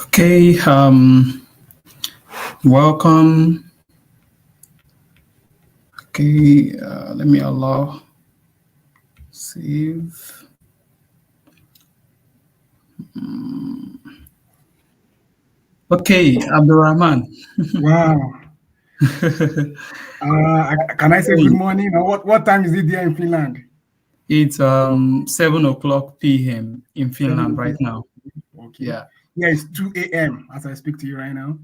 Okay, welcome. Okay, let me allow save. Okay, Abdulrahman. Wow. Can I say good Hey, morning? Or what time is it there in Finland? it's 7 o'clock p.m. in Finland 7 right now. p.m. Okay. Yeah, Yeah, it's 2 a.m. as I speak to you right now.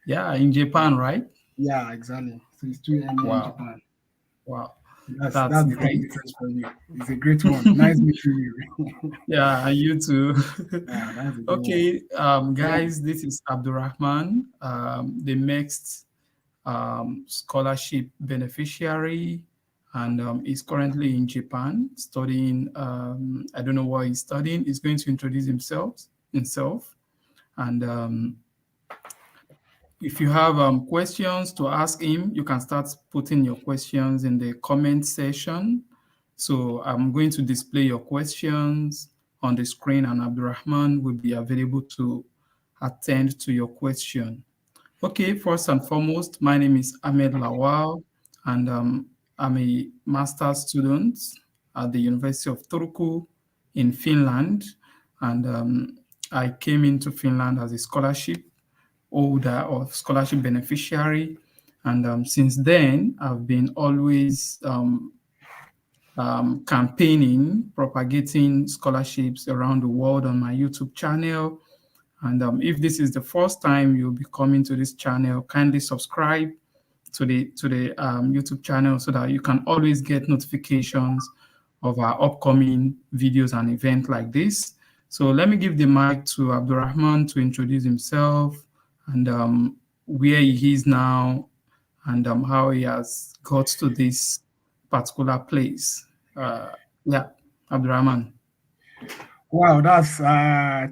yeah, in Japan, right? Yeah, exactly. So it's 2 a.m. here in Wow, Japan. wow, That's that's the time great. difference for you. It's a great one. Nice meeting you. Yeah, you too. Yeah, that's a good one. Okay, guys, this is Abdulrahman, the next scholarship beneficiary, and is currently in Japan studying. I don't know what he's studying. He's going to introduce himself, and if you have questions to ask him, you can start putting your questions in the comment section. So I'm going to display your questions on the screen, and Abdulrahman will be available to attend to your question. Okay, first and foremost, my name is Ahmed Lawal, and I'm a master's student at the University of Turku in Finland. And I came into Finland as a scholarship holder or scholarship beneficiary. And since then, I've been always campaigning, propagating scholarships around the world on my YouTube channel. And if this is the first time you'll be coming to this channel, kindly subscribe to the YouTube channel so that you can always get notifications of our upcoming videos and events like this. So let me give the mic to Abdulrahman to introduce himself and where he is now and how he has got to this particular place. Yeah, Abdulrahman. Wow, that's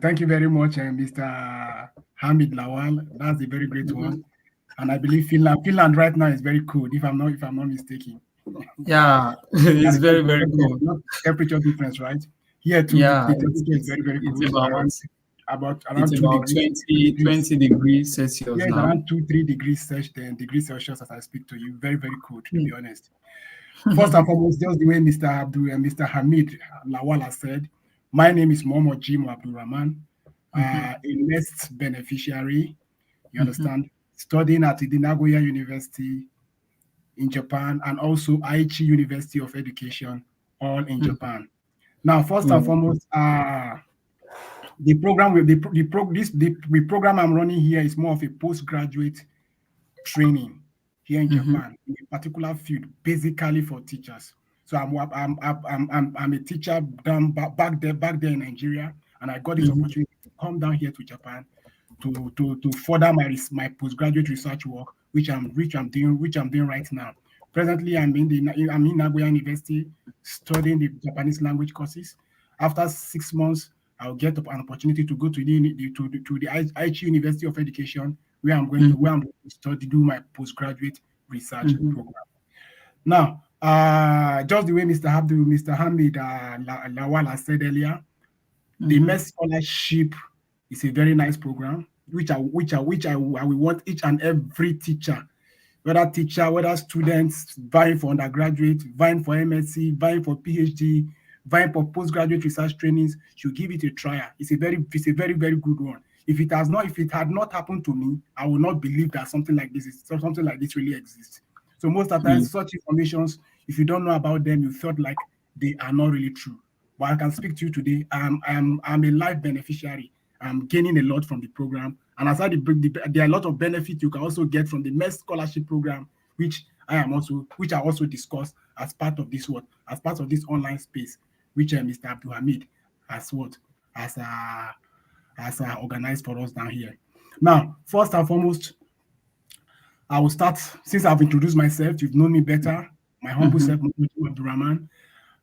thank you very much, Mr. Hamid Lawal. That's a very great one. And I believe Finland right now is very cool, if I'm not mistaken. Yeah, Yeah, it's the very, temperature very there, cool. not temperature difference, right? Here too, the, Yeah, the temperature is very, very it's cool. It's about about it's around two about degrees, 20 degrees. 20 degrees Celsius Yeah, it's now. around 2, 3 degrees Celsius as I speak to you. Very, very cold, to be honest. First and foremost, just the way Mr. Abdul and Mr. Hamid Lawal has said, my name is Momo Jim Abdulrahman, Mhm, a next beneficiary. You mhm, understand? Studying at the Nagoya University in Japan and also Aichi University of Education, all in mhm. Japan. Now, first and Yeah. foremost, the program with the program I'm running here is more of a postgraduate training here in Mhm, Japan in a particular field, basically for teachers. So I'm a teacher back there in Nigeria, and I got this mhm, opportunity to come down here to Japan to further my postgraduate research work, which I'm doing right now. Presently, I'm in Nagoya University studying the Japanese language courses. After 6 months, I'll get an opportunity to go to the Aichi University of Education, mhm, where I'm going to study, do my postgraduate research mhm, program. Now, just the way Mr. Hamid Lawal has said earlier, the mhm, MEST scholarship is a very nice program, which I will want each and every teacher, whether students vying for undergraduate, vying for MSc, vying for PhD, vying for postgraduate research trainings, should give it a try. It's a very, very good one. If it had not happened to me, I would not believe that something like this really exists. So most of the yeah, times, such informations, if you don't know about them, you felt like they are not really true. But I can speak to you today. I'm a life beneficiary. I'm gaining a lot from the program. And aside there are a lot of benefits you can also get from the MEST scholarship program, which I also discussed as part of as part of this online space, which Mr. Abdul Hamid has what has organized for us down here. Now, first and foremost, I will start since I've introduced myself. You've known me better. My humble mhm, self, Abdulrahman.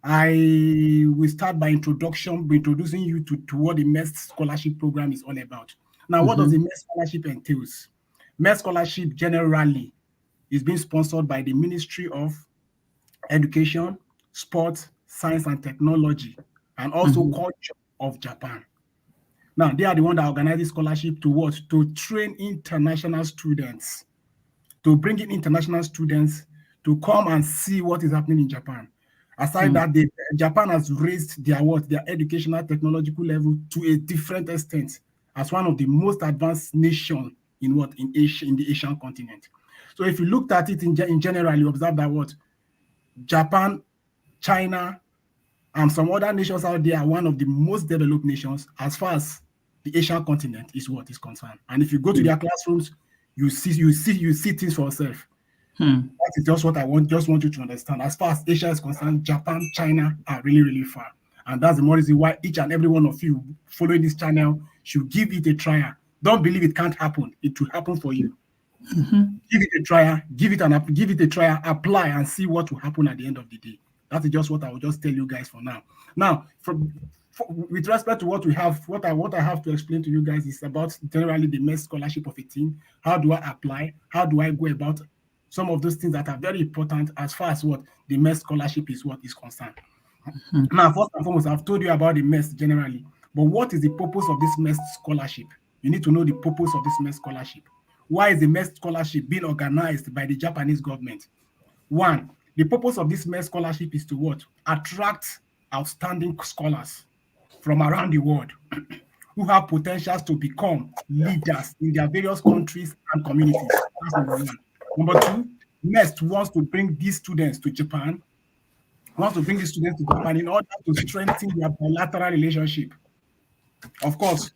I will start by introducing you to what the MEST scholarship program is all about. Now, what does mhm, the MEST scholarship entails? MEST scholarship generally is being sponsored by the Ministry of Education, Sport, Science and Technology, and also mhm, Culture of Japan. Now, they are the one that organize this scholarship to what? To train international students, to bring in international students to come and see what is happening in Japan. Aside that, Japan has raised their educational technological level to a different extent as one of the most advanced nations in Asia, in the Asian continent. So if you looked at it in general, you observe that Japan, China, and some other nations out there are one of the most developed nations as far as the Asian continent is concerned. And if you go to their classrooms, you see things for yourself. That is just what I want you to understand. As far as Asia is concerned, Japan, China are really, really far. And that's the more reason why each and every one of you following this channel should give it a try. Don't believe it can't happen. It will happen for you. Give it a try, give it a try, apply and see what will happen at the end of the day. That is just what I will just tell you guys for now. Now, with respect to what we have, what I have to explain to you guys is about generally the MEST scholarship of a team. How do I apply? How do I go about some of those things that are very important as far as what the MEST scholarship is concerned? Now, first and foremost, I've told you about the MEST generally, but what is the purpose of this MEST scholarship? You need to know the purpose of this MEST scholarship. Why is the MEST scholarship being organized by the Japanese government? One, the purpose of this MEST scholarship is to what? Attract outstanding scholars from around the world who have potentials to become leaders in their various countries and communities. That's number one. Number two, MEST wants to bring these students to Japan, in order to strengthen their bilateral relationship. Of course,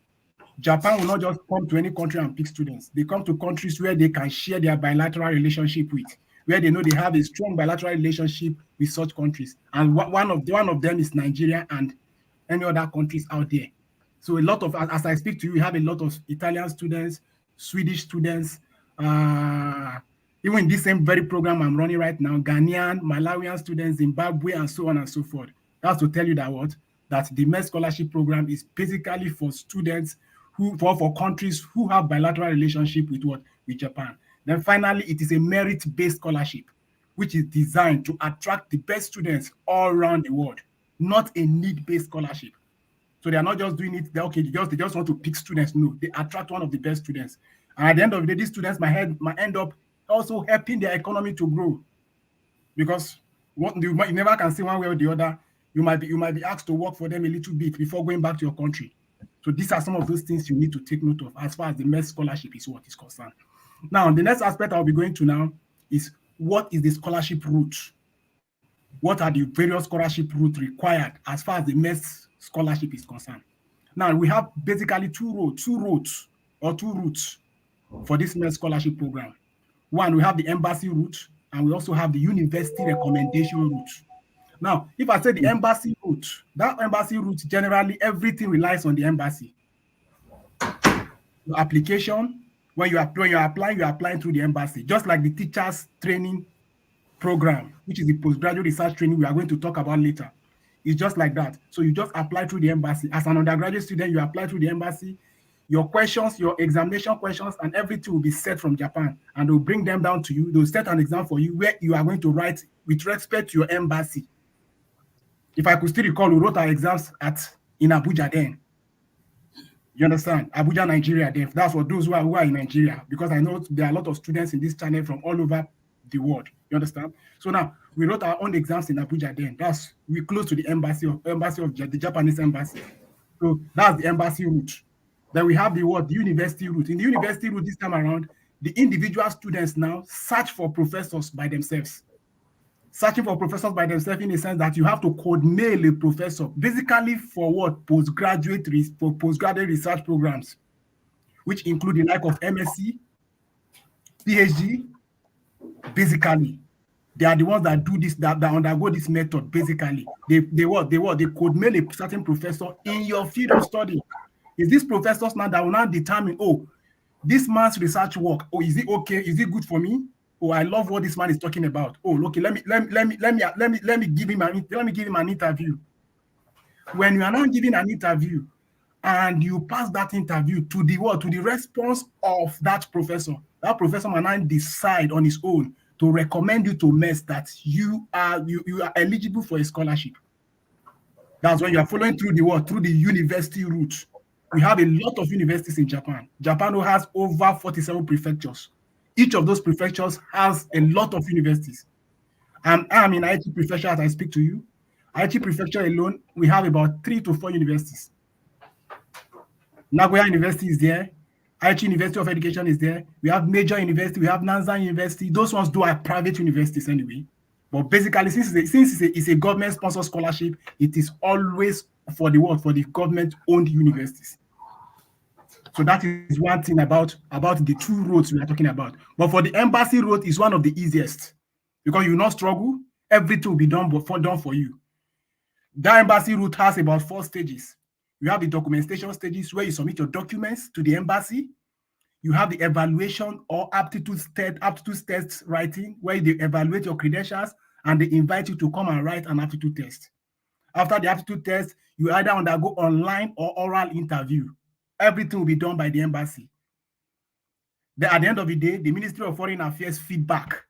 Japan will not just come to any country and pick students. They come to countries where they can share their bilateral relationship with, where they know they have a strong bilateral relationship with such countries. And one of them is Nigeria and any other countries out there. So a lot of, as I speak to you, we have a lot of Italian students, Swedish students, even in this same very program I'm running right now, Ghanaian, Malawian students, Zimbabwe, and so on and so forth. That's to tell you that the MEST scholarship program is basically for students for countries who have bilateral relationship with Japan. Then finally, it is a merit-based scholarship, which is designed to attract the best students all around the world, not a need-based scholarship. So they are not just doing it, they just want to pick students. No, they attract one of the best students. And at the end of the day, these students might end up also helping their economy to grow. Because you never can see one way or the other. You might be asked to work for them a little bit before going back to your country. So these are some of those things you need to take note of as far as the MEST scholarship is concerned. Now, the next aspect I'll be going to now is what is the scholarship route? What are the various scholarship routes required as far as the MEST scholarship is concerned? Now, we have basically two routes for this MEST scholarship program. One, we have the embassy route, and we also have the university recommendation route. Now, if I say the embassy route, that embassy route, generally, everything relies on the embassy. The application, when you're applying through the embassy, just like the teachers training program, which is the postgraduate research training we are going to talk about later. It's just like that. So you just apply through the embassy. As an undergraduate student, you apply through the embassy. Your questions, your examination questions, and everything will be set from Japan, and they'll bring them down to you. They'll set an exam for you where you are going to write with respect to your embassy. If I could still recall, we wrote our exams in Abuja then. You understand? Abuja, Nigeria then. That's for those who are in Nigeria, because I know there are a lot of students in this channel from all over the world. You understand? So now we wrote our own exams in Abuja then. We close to the embassy of the Japanese embassy. So that's the embassy route. Then we have the university route. In the university route this time around, the individual students now search for professors by themselves. Searching for professors by themselves in the sense that you have to code mail a professor, basically for what? Postgraduate research programs, which include the like of MSc, PhD. Basically, they are the ones that do this, that undergo this method. Basically, they code mail a certain professor in your field of study. Is this professors now that will now determine, oh, this man's research work, oh, is it okay? Is it good for me? Oh, I love what this man is talking about. Oh, okay, let me give him an interview. When you are not giving an interview and you pass that interview to the response of that professor might not decide on his own to recommend you to MEST that you are eligible for a scholarship. That's when you are following through the university route. We have a lot of universities in Japan. Japan has over 47 prefectures. Each of those prefectures has a lot of universities. I'm in Aichi Prefecture as I speak to you. Aichi Prefecture alone, we have about 3 to 4 universities. Nagoya University is there. Aichi University of Education is there. We have major university. We have Nanzan University. Those ones do are private universities anyway. But basically, since it's a government-sponsored scholarship, it is always for the what? For the government-owned universities. So that is one thing about the two roads we are talking about. But for the embassy road, is one of the easiest because you will not struggle. Everything will be done for you. That embassy route has about 4 stages. You have the documentation stages where you submit your documents to the embassy. You have the evaluation or aptitude test writing, where they evaluate your credentials and they invite you to come and write an aptitude test. After the aptitude test, you either undergo online or oral interview. Everything will be done by the embassy. Then at the end of the day, the Ministry of Foreign Affairs feedback,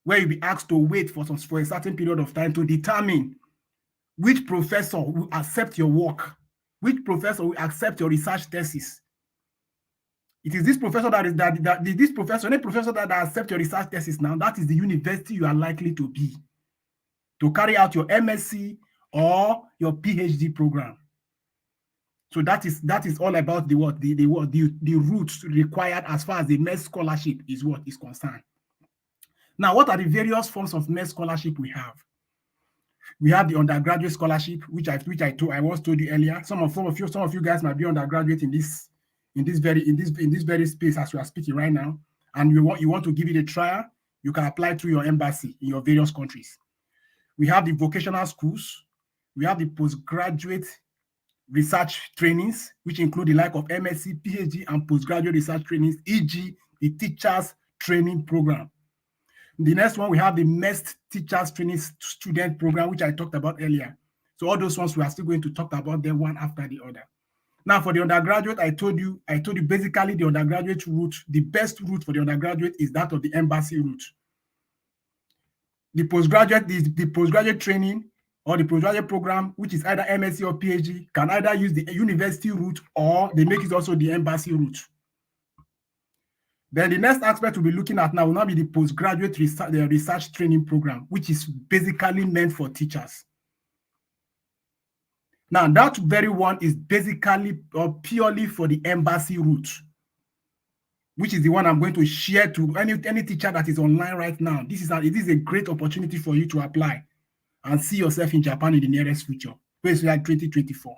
where you'll be asked to wait for a certain period of time to determine which professor will accept your work, which professor will accept your research thesis. It is this professor any professor that accepts your research thesis now, that is the university you are likely to be to carry out your MSc or your PhD program. So that is all about the route required as far as the MEST scholarship is concerned. Now, what are the various forms of MEST scholarship we have? We have the undergraduate scholarship, which I once told you earlier. Some of you guys might be undergraduate in this very space as we are speaking right now, and you want to give it a trial. You can apply through your embassy in your various countries. We have the vocational schools. We have the postgraduate research trainings, which include the like of MSc, PhD, and postgraduate research trainings, e.g., the teachers training program. The next one, we have the MEST Teachers Training Student Program, which I talked about earlier. So all those ones, we are still going to talk about them one after the other. Now, for the undergraduate, I told you basically the undergraduate route, the best route for the undergraduate is that of the embassy route. The postgraduate training or the postgraduate program, which is either MSc or PhD, can either use the university route or they make it also the embassy route. Then the next aspect we'll be looking at now will not be the postgraduate research training program, which is basically meant for teachers. Now, that very one is basically or purely for the embassy route, which is the one I'm going to share to any teacher that is online right now. It is a great opportunity for you to apply and see yourself in Japan in the nearest future, basically like 2024.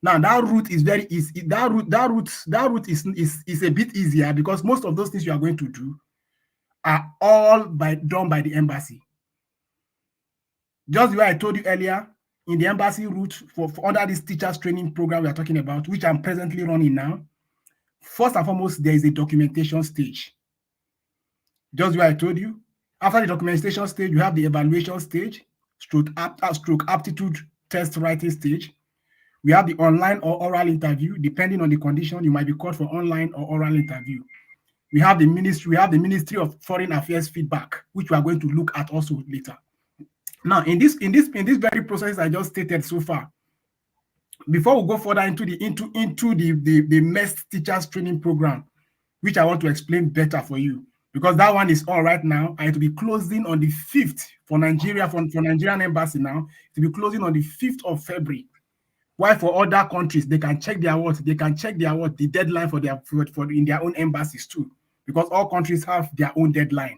Now that route is very easy. That route is a bit easier because most of those things you are going to do are all done by the embassy. Just the way I told you earlier, in the embassy route for under this teachers training program we are talking about, which I'm presently running now, first and foremost, there is a documentation stage. Just the way I told you, after the documentation stage, you have the evaluation stage, stroke aptitude test writing stage. We have the online or oral interview. Depending on the condition, you might be called for online or oral interview. We have the Ministry of Foreign Affairs feedback, which we are going to look at also later. Now, in this very process I just stated so far, before we go further into the MEST teachers training program, which I want to explain better for you, because that one is all right now, and it will be closing on the 5th for Nigeria, for Nigerian embassy now. It will be closing on the 5th of February. While for other countries, they can check the deadline for in their own embassies too, because all countries have their own deadline.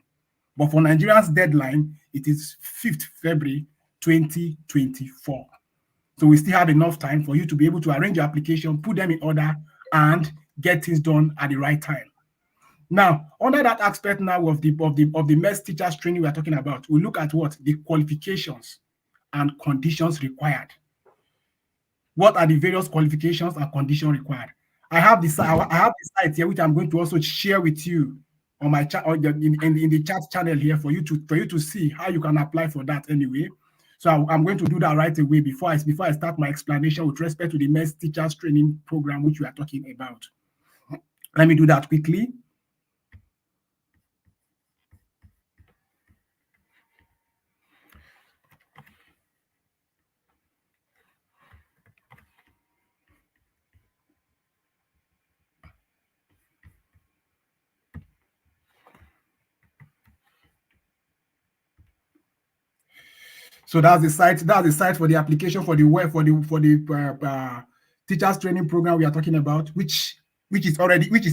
But for Nigeria's deadline, it is 5th February 2024. So we still have enough time for you to be able to arrange your application, put them in order, and get things done at the right time. Now, under that aspect now of the MEST teachers training we are talking about, we look at what the qualifications and conditions required. What are the various qualifications and conditions required? I have the site here, which I'm going to also share with you on my chat or in the chat channel here for you to see how you can apply for that anyway. So I'm going to do that right away before I start my explanation with respect to the MEST teachers training program which we are talking about. Let me do that quickly. So that's the site. That's the site for the application for the web for the teachers training program we are talking about, which is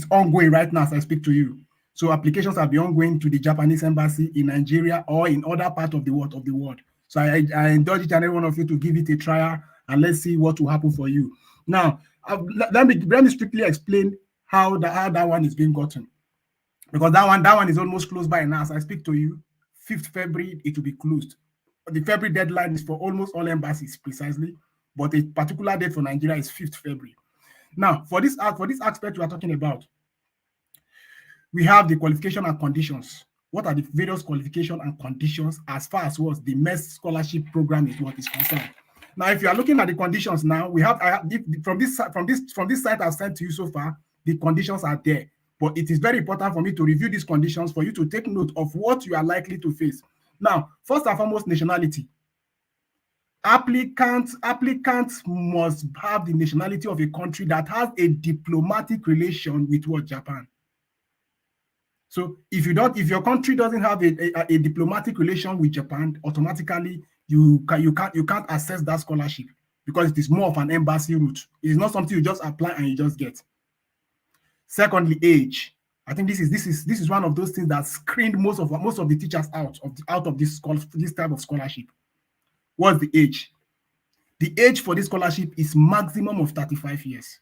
ongoing right now as I speak to you. So applications have been ongoing to the Japanese embassy in Nigeria or in other parts of the world. So I indulge each and every one of you to give it a trial and let's see what will happen for you. Now, let me strictly explain how that one is being gotten, because that one is almost closed by now. As I speak to you, 5th February it will be closed. The February deadline is for almost all embassies precisely, but a particular date for Nigeria is 5th February. Now, for this aspect we are talking about, we have the qualification and conditions. What are the various qualification and conditions as far as what the MEXT scholarship program is what is concerned? Now, if you are looking at the conditions now, from this site I've sent to you so far, the conditions are there. But it is very important for me to review these conditions for you to take note of what you are likely to face. Now, first and foremost, nationality. Applicants must have the nationality of a country that has a diplomatic relation with what Japan. So if your country doesn't have a diplomatic relation with Japan, automatically you can't access that scholarship, because it is more of an embassy route. It is not something you just apply and you just get. Secondly, age. I think this is one of those things that screened most of the teachers out of this type of scholarship. What's the age? The age for this scholarship is maximum of 35 years.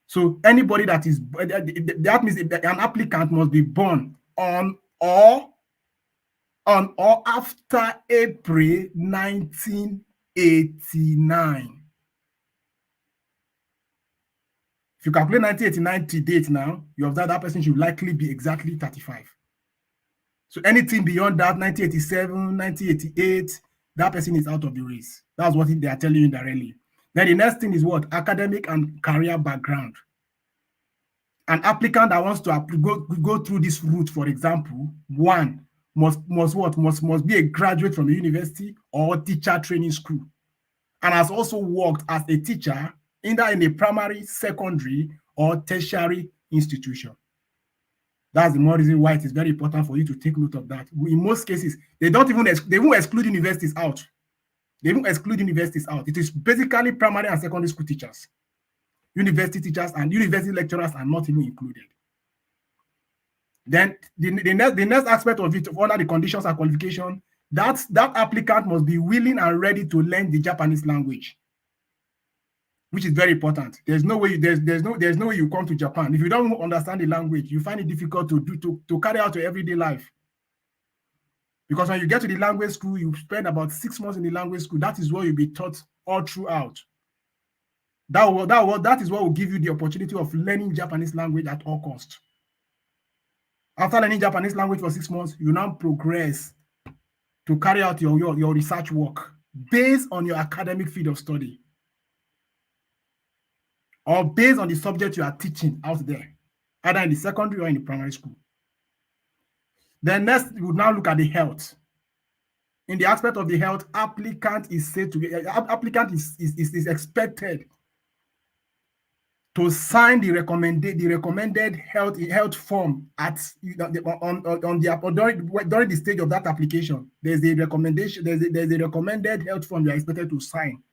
So anybody that means an applicant must be born on or after April 1989. If you calculate 1989 to date now, you observe that person should likely be exactly 35. So anything beyond that, 1987, 1988, that person is out of the race. That's what they are telling you indirectly. Then the next thing is what? Academic and career background. An applicant that wants to go through this route, for example, one must be a graduate from a university or teacher training school, and has also worked as a teacher either in a primary, secondary, or tertiary institution. That's the more reason why it is very important for you to take note of that. In most cases, they won't exclude universities out. They won't exclude universities out. It is basically primary and secondary school teachers. University teachers and university lecturers are not even included. Then the next aspect of it, under the conditions and qualification, that applicant must be willing and ready to learn the Japanese language, which is very important. There's no way you come to Japan if you don't understand the language. You find it difficult to carry out your everyday life. Because when you get to the language school, you spend about 6 months in the language school. That is what you'll be taught all throughout. That is what will give you the opportunity of learning Japanese language at all costs. After learning Japanese language for 6 months, you now progress to carry out your research work based on your academic field of study, or based on the subject you are teaching out there, either in the secondary or in the primary school. Then next, we will now look at the health. In the aspect of the health, applicant is expected to sign the recommended health form during the stage of that application. There's a recommended health form you are expected to sign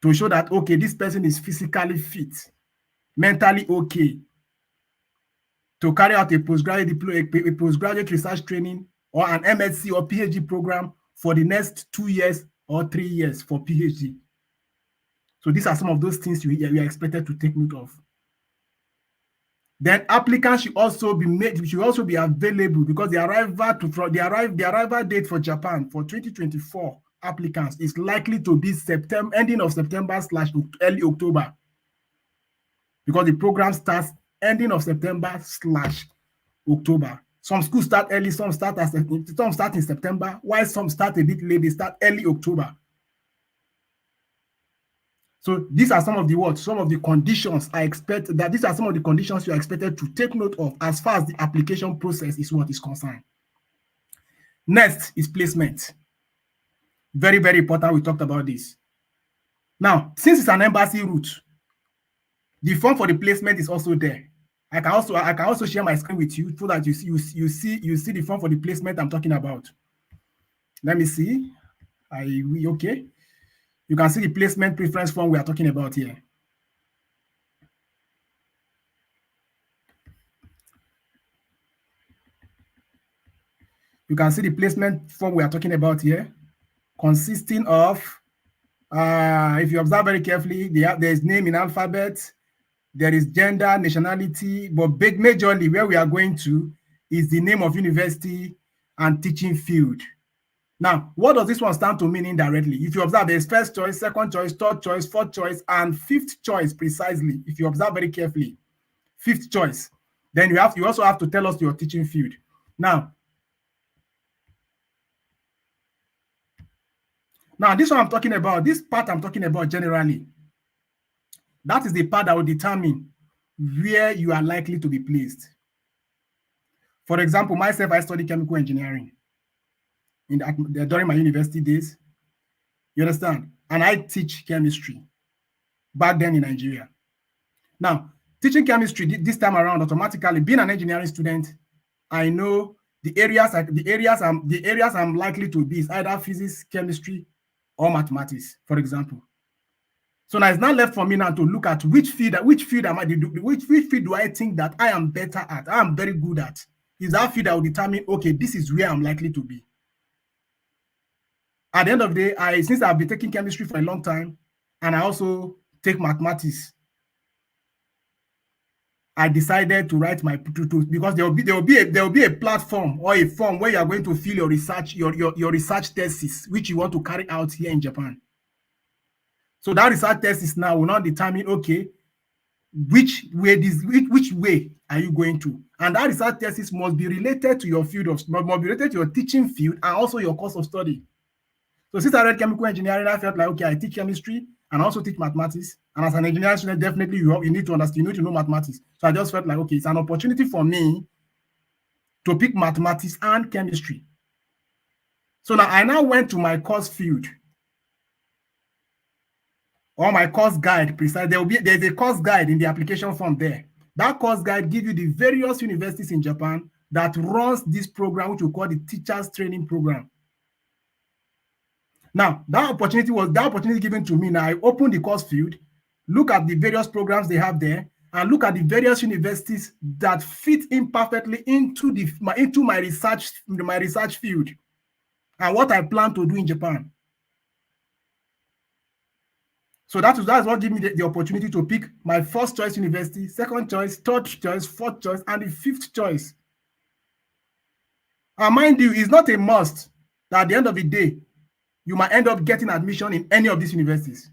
to show that, okay, this person is physically fit, mentally okay, to carry out a postgraduate research training or an MSc or PhD program for the next 2 years or 3 years for PhD. So these are some of those things you are expected to take note of. Then applicants should also be available, because the arrival date for Japan for 2024 applicants is likely to be ending of September / early October, because the program starts ending of September / October. Some schools start early, some start in September, while some start a bit late. They start early October. So these are some of the conditions these are some of the conditions you are expected to take note of as far as the application process is concerned. Next is placement. Very, very important. We talked about this. Now, since it's an embassy route, the form for the placement is also there. I can also share my screen with you so that you see the form for the placement I'm talking about. Let me see. Okay. You can see the placement preference form we are talking about here. You can see the placement form we are talking about here, consisting of, if you observe very carefully, there is name in alphabet, there is gender, nationality, but majorly where we are going to is the name of university and teaching field. Now, what does this one stand to mean indirectly? If you observe, there's first choice, second choice, third choice, fourth choice, and fifth choice precisely. If you observe very carefully, fifth choice. Then you also have to tell us your teaching field. Now, this one I'm talking about, this part I'm talking about generally, that is the part that will determine where you are likely to be placed. For example, myself, I study chemical engineering during my university days. You understand? And I teach chemistry back then in Nigeria. Now, teaching chemistry this time around, automatically, being an engineering student, I know the areas I'm likely to be is either physics, chemistry, or mathematics, for example. So now it's not left for me now to look at which field do I think that I am better at, I am very good at. Is that field that will determine, okay, this is where I'm likely to be. At the end of the day, since I've been taking chemistry for a long time, and I also take mathematics, I decided to write my because there will be a platform or a form where you are going to fill your research, your research thesis, which you want to carry out here in Japan. So that research thesis now will not determine, okay, which way are you going to? And that research thesis must be related to your field must be related to your teaching field and also your course of study. So since I read chemical engineering, I felt like, okay, I teach chemistry and also teach mathematics. And as an engineering student, definitely you need to understand, you need to know mathematics. So I just felt like, okay, it's an opportunity for me to pick mathematics and chemistry. So now I went to my course field or my course guide. There's a course guide in the application form there. That course guide gives you the various universities in Japan that runs this program, which we call the Teachers Training Program. Now, that opportunity given to me. Now, I open the course field, look at the various programs they have there, and look at the various universities that fit in perfectly into my research field and what I plan to do in Japan. So that's what gave me the opportunity to pick my first choice university, second choice, third choice, fourth choice, and the fifth choice. And mind you, it's not a must that at the end of the day, you might end up getting admission in any of these universities.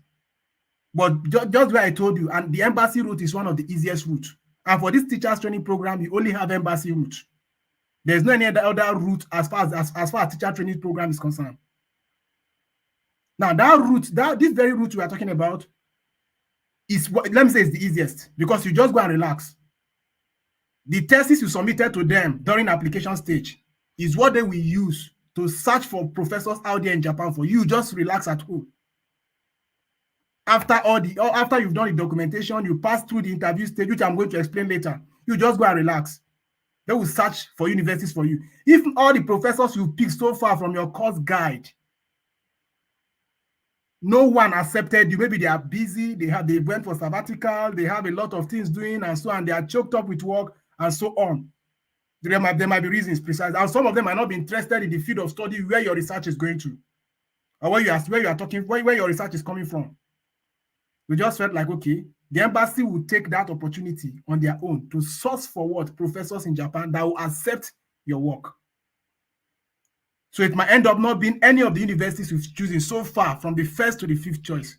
But just where I told you, and the embassy route is one of the easiest routes. And for this teachers training program, you only have embassy route. There's no any other route as far as teacher training program is concerned. Now, this very route we are talking about is what, let me say, is the easiest because you just go and relax. The thesis you submitted to them during application stage is what they will use to search for professors out there in Japan for you. Just relax at home. After you've done the documentation, you pass through the interview stage, which I'm going to explain later. You just go and relax. They will search for universities for you. If all the professors you pick so far from your course guide, no one accepted you, maybe they are busy, they went for sabbatical, they have a lot of things doing and so on, they are choked up with work and so on. There might be reasons precise, and some of them might not be interested in the field of study where your research is going to, or where your research is coming from. We just felt like, okay, the embassy will take that opportunity on their own to source for professors in Japan that will accept your work. So it might end up not being any of the universities we've chosen so far from the first to the fifth choice.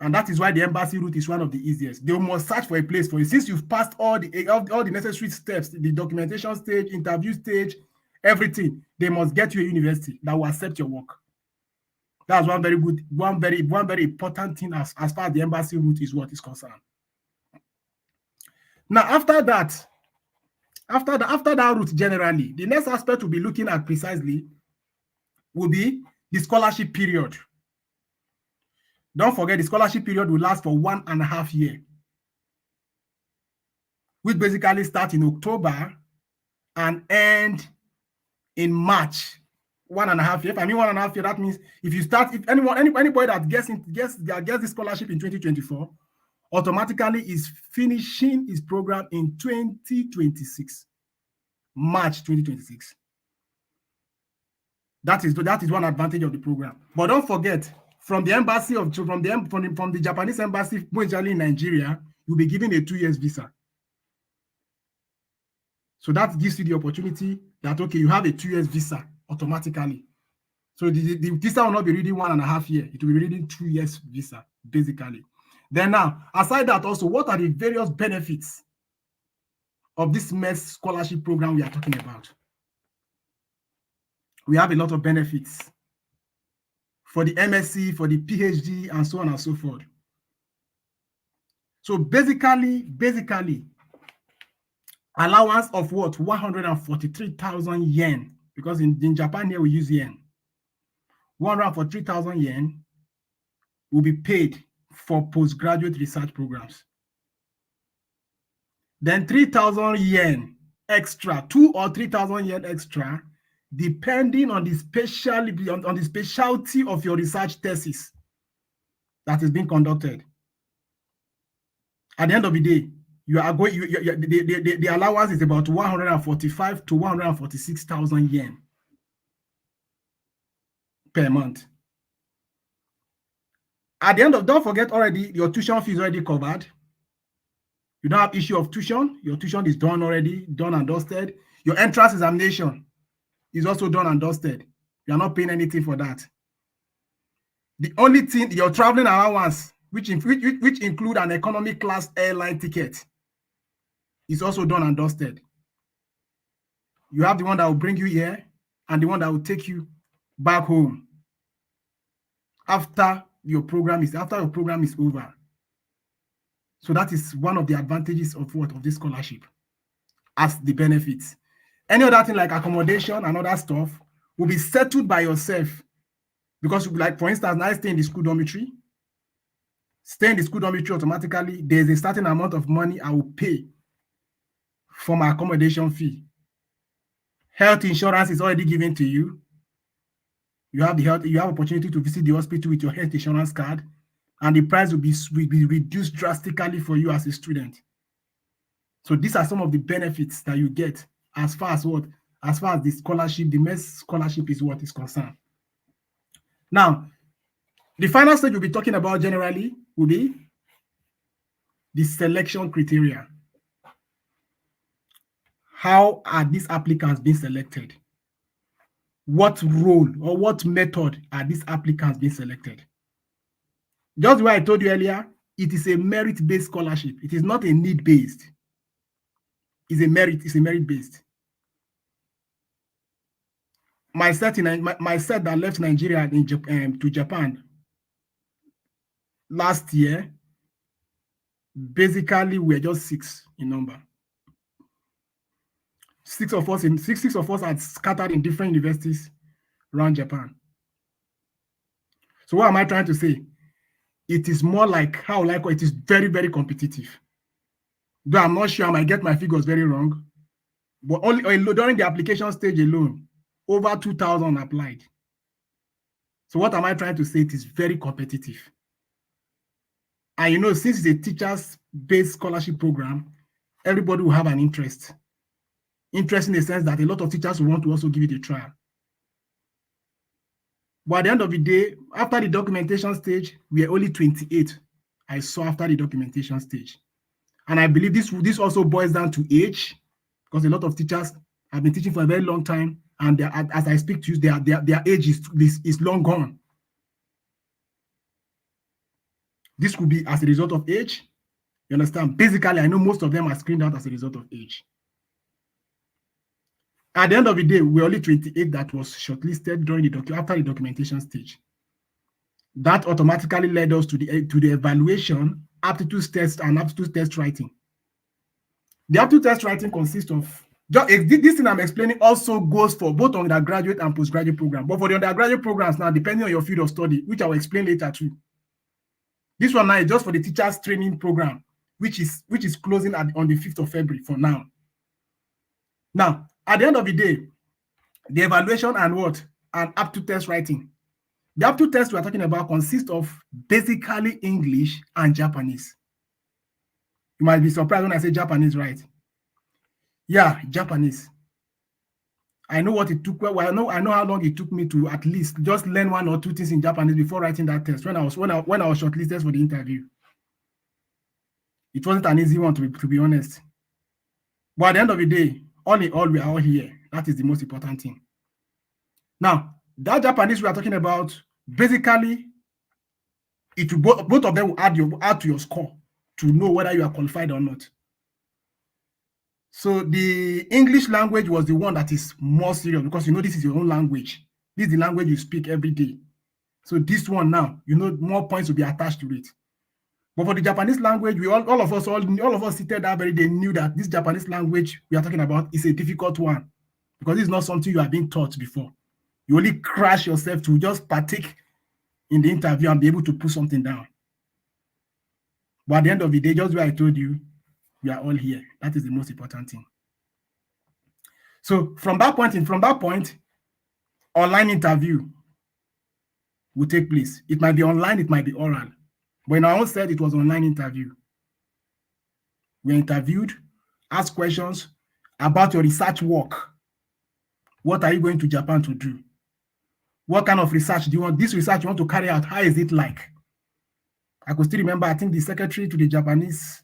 And that is why the embassy route is one of the easiest. They must search for a place for you. Since you've passed all the necessary steps, the documentation stage, interview stage, everything, they must get you a university that will accept your work. That's one very important thing as far as the embassy route is what is concerned. Now, after that route generally, the next aspect we'll be looking at precisely will be the scholarship period. Don't forget, the scholarship period will last for 1.5 years, which basically starts in October and end in March. 1.5 years. If I mean 1.5 years, that means if you start, if anybody that gets the scholarship in 2024, automatically is finishing his program in 2026, March 2026. That is one advantage of the program. But don't forget, from the embassy from the Japanese embassy, mostly in Nigeria, you'll be given a 2 years visa. So that gives you the opportunity that, okay, you have a 2 years visa automatically. So the visa will not be reading 1.5 years. It will be reading 2 years visa, basically. Then now, aside that also, what are the various benefits of this MEXT scholarship program we are talking about? We have a lot of benefits for the MSc, for the PhD, and so on and so forth. So basically, allowance of what? 143,000 yen, because in Japan here we use yen. 143,000 yen will be paid for postgraduate research programs. Then 3,000 yen extra, 2,000 or 3,000 yen extra, depending on the specialty of your research thesis that is being conducted. At the end of the day, the allowance is about 145 to 146,000 yen per month. At the end of, don't forget already, your tuition fee is already covered. You don't have issue of tuition. Your tuition is done already, done and dusted. Your entrance examination is also done and dusted. You are not paying anything for that. The only thing, your traveling allowance, which include an economy class airline ticket, is also done and dusted. You have the one that will bring you here and the one that will take you back home after your program is over. So that is one of the advantages of this scholarship as the benefits. Any other thing like accommodation and other stuff will be settled by yourself, because like, for instance, I stay in the school dormitory. Stay in the school dormitory automatically, there's a certain amount of money I will pay for my accommodation fee. Health insurance is already given to you. You have opportunity to visit the hospital with your health insurance card, and the price will be reduced drastically for you as a student. So these are some of the benefits that you get as far as the scholarship, the MEXT scholarship is what is concerned. Now, the final stage we'll be talking about generally will be the selection criteria. How are these applicants being selected? What role or what method are these applicants being selected? Just the way I told you earlier, it is a merit-based scholarship. It is not a need-based. It's a merit-based. My set that left Nigeria to Japan last year, basically we're just 6 in number. 6 of us are scattered in different universities around Japan. So what am I trying to say? It is more like it is very, very competitive. Though I'm not sure, I might get my figures very wrong, but only during the application stage alone, over 2,000 applied. So what am I trying to say? It is very competitive. And since it's a teachers-based scholarship program, everybody will have an interest. Interest in the sense that a lot of teachers will want to also give it a try. But at the end of the day, after the documentation stage, we are only 28. I saw after the documentation stage. And I believe this also boils down to age, because a lot of teachers have been teaching for a very long time, and as I speak to you, their age is long gone. This could be as a result of age. You understand? Basically, I know most of them are screened out as a result of age. At the end of the day, we're only 28 that was shortlisted after the documentation stage. That automatically led us to the evaluation, aptitude test, and aptitude test writing. The aptitude test writing consists of this thing I'm explaining also goes for both undergraduate and postgraduate program. But for the undergraduate programs now, depending on your field of study, which I will explain later too. This one now is just for the teachers training program, which is closing on the 5th of February for now. Now, at the end of the day, the evaluation and what? And aptitude test writing. The aptitude test we are talking about consists of basically English and Japanese. You might be surprised when I say Japanese, right? Yeah, Japanese. I know what it took. Well, I know how long it took me to at least just learn 1 or 2 things in Japanese before writing that test. When I was shortlisted for the interview, it wasn't an easy one to be honest. But at the end of the day, all in all, we are all here. That is the most important thing. Now, that Japanese we are talking about, basically, it will both of them will add to your score to know whether you are qualified or not. So the English language was the one that is more serious because this is your own language. This is the language you speak every day. So this one now, more points will be attached to it. But for the Japanese language, all of us seated that very day knew that this Japanese language we are talking about is a difficult one because it's not something you have been taught before. You only crash yourself to just partake in the interview and be able to put something down. But at the end of the day, just where I told you, we are all here. That is the most important thing. So from that point, online interview will take place. It might be online, it might be oral. But in our own set, it was online interview. We interviewed, asked questions about your research work. What are you going to Japan to do? What kind of research do you want? This research you want to carry out, how is it like? I could still remember, I think the secretary to the Japanese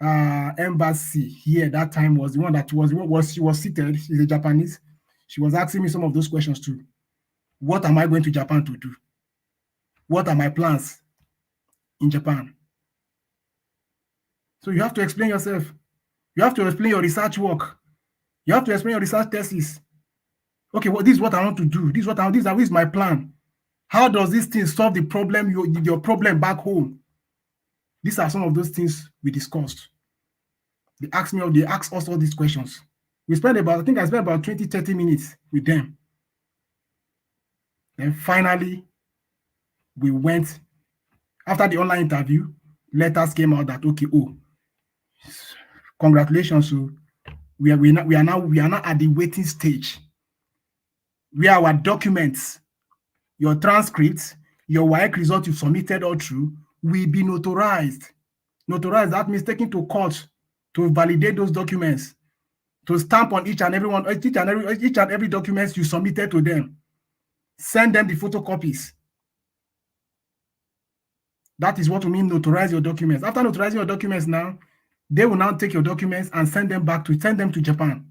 embassy here that time was the one that she was seated. She's a Japanese. She was asking me some of those questions too. What am I going to Japan to do? What are my plans in Japan? So you have to explain yourself. You have to explain your research work. You have to explain your research thesis. Okay, well, this is what I want to do. This is my plan. How does this thing solve the problem, your problem back home? These are some of those things we discussed. They asked us all these questions. I spent about 20, 30 minutes with them. Then finally, we went, after the online interview, letters came out that, okay, congratulations. So we are now at the waiting stage where our documents, your transcripts, your WAEC result you submitted all through will be notarized. Notarized, that means taken to court to validate those documents, to stamp on each and every document you submitted to them. Send them the photocopies. That is what we mean notarize your documents. After notarizing your documents now, they will now take your documents and send them to Japan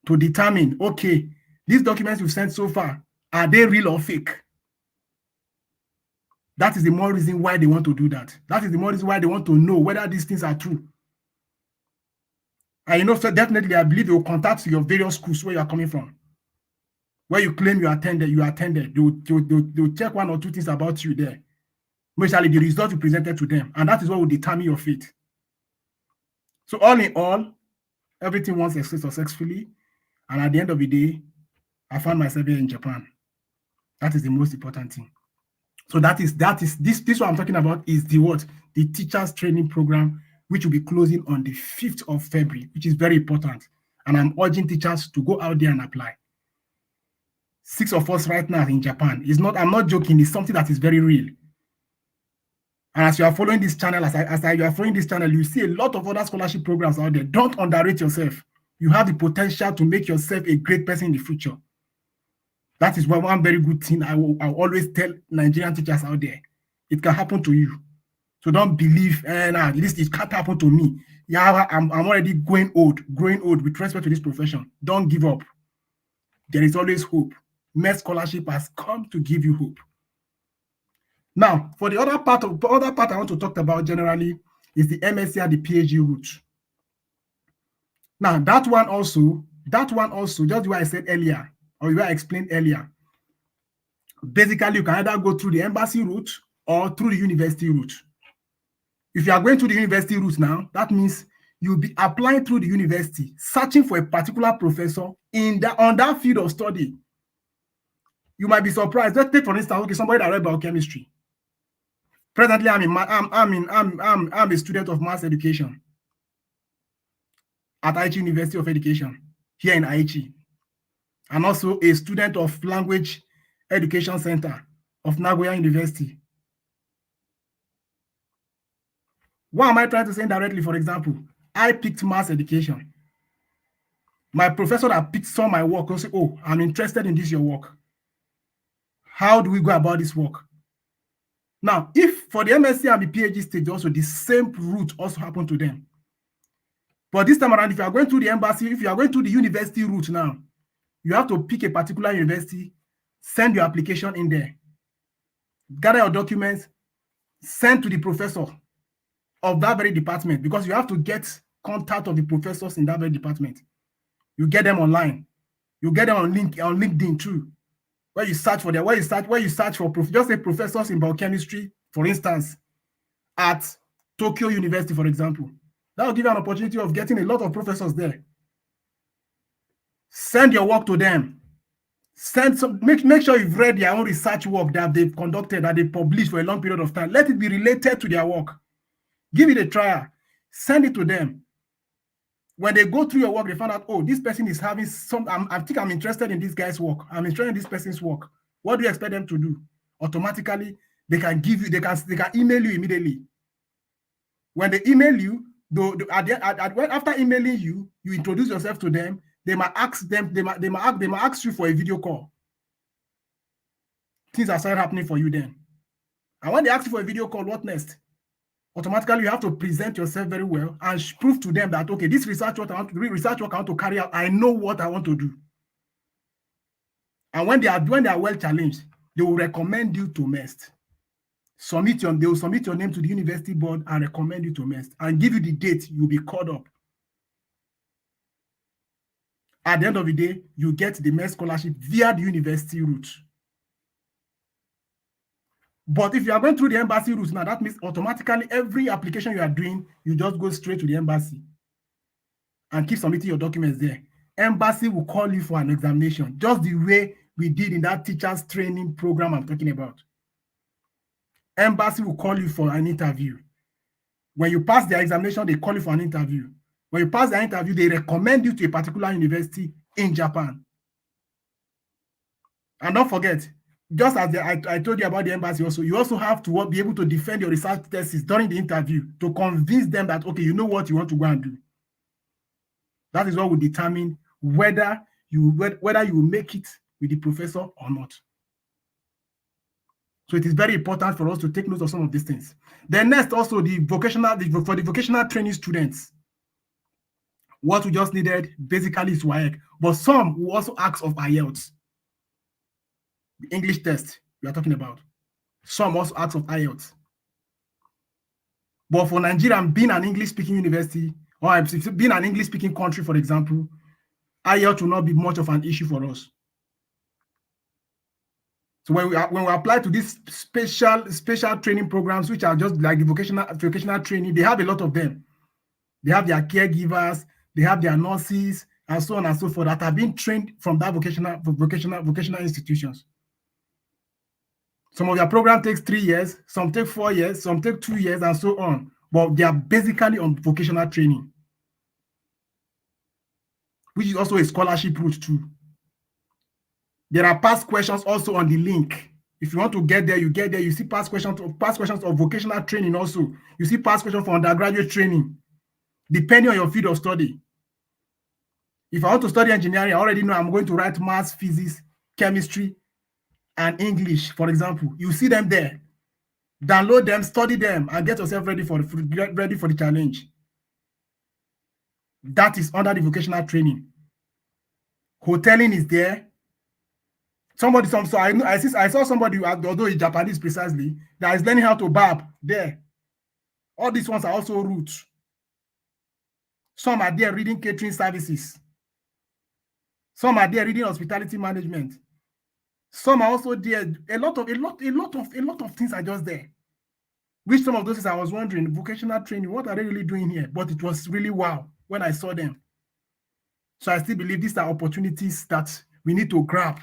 to determine, okay, these documents you've sent so far, are they real or fake? That is the more reason why they want to do that. That is the more reason why they want to know whether these things are true. And so definitely, I believe they will contact your various schools where you are coming from, where you claim you attended. They'll check 1 or 2 things about you there. Mostly the result you presented to them, and that is what will determine your fate. So all in all, everything was successfully, and at the end of the day, I found myself here in Japan. That is the most important thing. So that is this what I'm talking about is the teachers training program, which will be closing on the 5th of February, which is very important. And I'm urging teachers to go out there and apply. 6 of us right now in Japan. I'm not joking, it's something that is very real. And as you are following this channel, you are following this channel, you see a lot of other scholarship programs out there. Don't underrate yourself. You have the potential to make yourself a great person in the future. That is one very good thing I always tell Nigerian teachers out there. It can happen to you. So don't believe, at least it can't happen to me. Yeah, I'm already growing old with respect to this profession. Don't give up. There is always hope. MEXT Scholarship has come to give you hope. Now, for the other part I want to talk about generally is the MSc and the PhD route. Now, that one also, just the way I said earlier, or the way I explained earlier, basically you can either go through the embassy route or through the university route. If you are going through the university route now, that means you'll be applying through the university, searching for a particular professor on that field of study. You might be surprised. Let's take, for instance, okay, somebody that read biochemistry. Presently, I'm a student of mass education at Aichi University of Education here in Aichi. and also a student of Language Education Center of Nagoya University. What am I trying to say indirectly? For example, I picked mass education. My professor that saw my work also say, oh, I'm interested in this, your work. How do we go about this work? Now, if for the MSc and the PhD stage also, the same route also happened to them. But this time around, if you are going through the embassy, if you are going through the university route now, you have to pick a particular university, send your application in there, gather your documents, send to the professor of that very department, because you have to get contact of the professors in that very department. You get them online. You get them on LinkedIn too, where you search for them, where you search for just say professors in biochemistry, for instance, at Tokyo University, for example. That will give you an opportunity of getting a lot of professors there. Send your work to them. Make sure you've read their own research work that they've conducted, that they published for a long period of time. Let it be related to their work. Give it a trial. Send it to them. When they go through your work, they find out, oh, this person is having I think I'm interested in this guy's work. I'm interested in this person's work. What do you expect them to do? Automatically, they can email you immediately. When they email you, after emailing you, you introduce yourself to them. They might ask you for a video call. Things are started happening for you then. And when they ask you for a video call, what next? Automatically, you have to present yourself very well and prove to them that, okay, this research work I want to carry out, I know what I want to do. And when they are well challenged, they will recommend you to MEXT. They will submit your name to the university board and recommend you to MEXT and give you the date you'll be called up. At the end of the day, you get the MEXT scholarship via the university route. But if you are going through the embassy route now, that means automatically every application you are doing, you just go straight to the embassy and keep submitting your documents there. Embassy will call you for an examination, just the way we did in that teachers training program I'm talking about. Embassy will call you for an interview. When you pass their examination, they call you for an interview. When you pass the interview, they recommend you to a particular university in Japan. And don't forget, just as I told you about the embassy also, you also have to be able to defend your research thesis during the interview to convince them that, okay, you know what you want to go and do. That is what will determine whether you will make it with the professor or not. So it is very important for us to take note of some of these things. Then next, also for the vocational training students, what we just needed basically is WAEC, but some will also ask of IELTS. The English test we are talking about. Some also ask of IELTS. But for Nigeria, being an English-speaking university, or being an English-speaking country, for example, IELTS will not be much of an issue for us. So when we apply to these special training programs, which are just like the vocational training, they have a lot of them. They have their caregivers, they have their nurses, and so on and so forth that have been trained from that vocational institutions. Some of their program takes 3 years, some take 4 years, some take 2 years, and so on. But they are basically on vocational training, which is also a scholarship route too. There are past questions also on the link. If you want to get there, you get there. You see past questions of vocational training also. You see past questions for undergraduate training, depending on your field of study. If I want to study engineering, I already know I'm going to write maths, physics, chemistry, and English, for example. You see them there. Download them, study them, and get yourself ready for the challenge. That is under the vocational training. Hoteling is there. I saw somebody, although it's Japanese precisely, that is learning how to barb there. All these ones are also routes. Some are there reading catering services. Some are there reading hospitality management. Some are also there. A lot of things are just there. Which some of those things I was wondering, vocational training, what are they really doing here? But it was really wow when I saw them. So I still believe these are opportunities that we need to grab.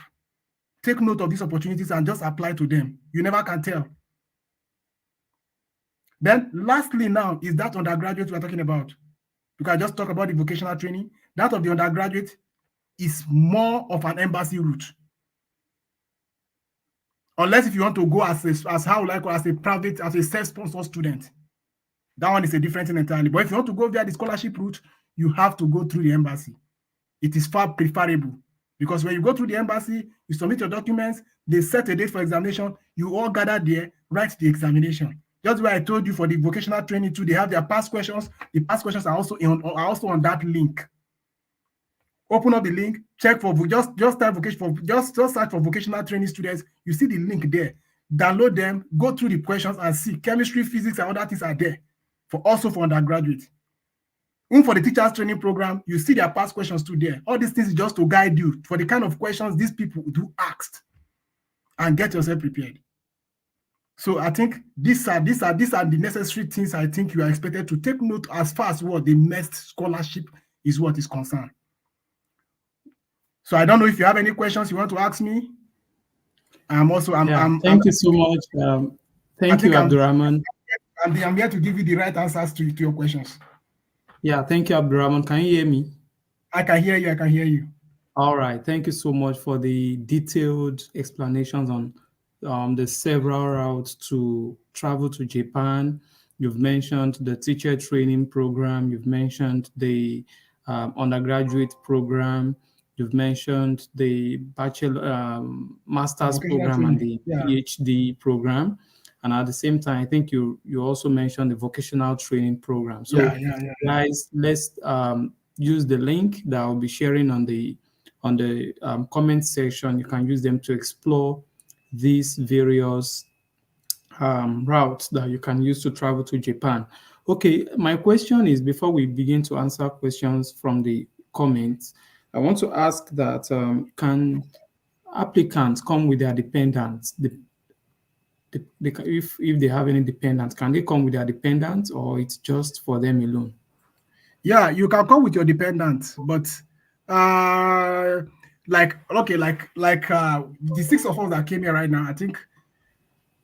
Take note of these opportunities and just apply to them. You never can tell. Then lastly now is that undergraduate we're talking about. You can just talk about the vocational training. That of the undergraduate, is more of an embassy route. Unless if you want to go as a private, as a self-sponsored student. That one is a different thing entirely. But if you want to go via the scholarship route, you have to go through the embassy. It is far preferable because when you go through the embassy, you submit your documents, they set a date for examination, you all gather there, write the examination. Just where I told you for the vocational training too, they have their past questions. The past questions are also on that link. Open up the link, check for just search for vocational training students. You see the link there. Download them, go through the questions and see chemistry, physics, and other things are there also for undergraduate. Even for the teachers training program, you see their past questions too there. All these things is just to guide you for the kind of questions these people do asked and get yourself prepared. So I think these are the necessary things I think you are expected to take note as far as what the MEXT scholarship is what is concerned. So I don't know if you have any questions you want to ask me. Thank you so much. Thank you, Abdulrahman. I'm here to give you the right answers to your questions. Yeah, thank you, Abdulrahman. Can you hear me? I can hear you. All right. Thank you so much for the detailed explanations on the several routes to travel to Japan. You've mentioned the teacher training program. You've mentioned the undergraduate program. You've mentioned the bachelor, master's program and the PhD program. And at the same time, I think you also mentioned the vocational training program. So guys, let's use the link that I'll be sharing on the comment section. You can use them to explore these various routes that you can use to travel to Japan. Okay, my question is, before we begin to answer questions from the comments, I want to ask that can applicants come with their dependents? If they have any dependents, can they come with their dependents or it's just for them alone? Yeah, you can come with your dependents, but the 6 of us that came here right now, I think